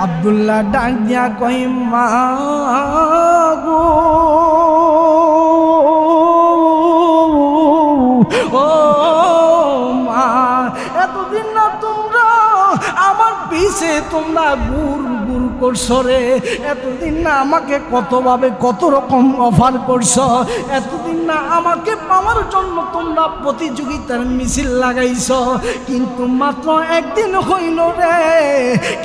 আব্দুল্লাহ ডাক দিয়া কই মা গো, ও মা, এতদিন না তোমরা আমার পিছে তোমরা গুড় গুড় করছো রে, এতদিন না আমাকে কতভাবে কত রকম অফার করছো, এতদিন না আমাকে পাওয়ার জন্য তোমরা প্রতিযোগিতার মিছিল লাগাইছো, কিন্তু মাত্র একদিন হইল রে,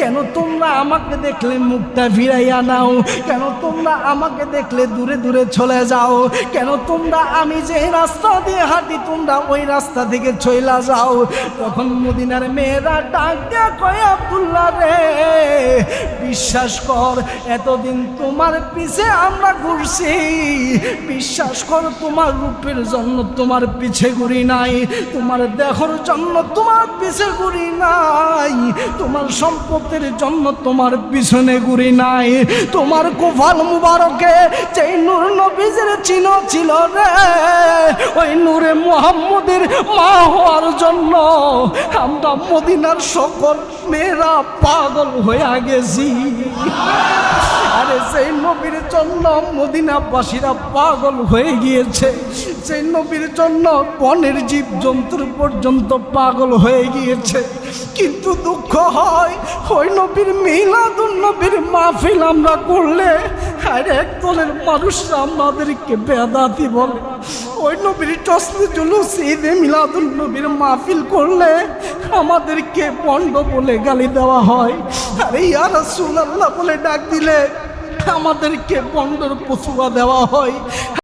কেন তোমরা আমাকে দেখলে মুখটা ফিরাইয়া নাও, কেন তোমরা আমাকে দেখলে দূরে দূরে চলে যাও, কেন তোমরা আমি যে রাস্তা দিয়ে হাঁটি তোমরা ওই রাস্তা থেকে চইলা যাও। তখন মদিনার মেয়েরা ডাক দিয়া কয় আব্দুল্লাহ রে, বিশ্বাস কর এতদিন তোমার পিছে আমরা ঘুরছি, বিশ্বাস কর তোমার রূপের জন্য তোমার পিছে ঘুরি নাই, তোমার দেহর জন্য তোমার পিছে ঘুরি নাই, তোমার সম্পদের জন্য তোমার পিছনে ঘুরি নাই, তোমার কোফাল মুবারকে যেই নূর নবীর চিহ্ন ছিল রে, ওই নূরে মুহাম্মদের মা হওয়ার জন্য আমরা মদিনার সকল মেয়েরা পাগল হয়ে গেছি। আরে সেই নবীর জন্য মদিনাবাসীরা পাগল হয়ে গিয়েছে, সেই নবীর জন্য বনের জীব জন্তুর পর্যন্ত পাগল হয়ে গিয়েছে। কিন্তু দুঃখ হয় ওই নবীর মিলাদুন নবীর মাহফিল আমরা করলে আর এক দলের মানুষরা আমাদেরকে বেদাতি বলে, ওই নবীর তসলি জুলুস ঈদে মিলাদুন নবীর মাহফিল করলে আমাদেরকে বন্ড বলে গালি দেওয়া হয়, আরে ইয়া রাসূলুল্লাহ বলে ডাক দিলে আমাদেরকে বন্ডর পছুয়া দেওয়া হয়।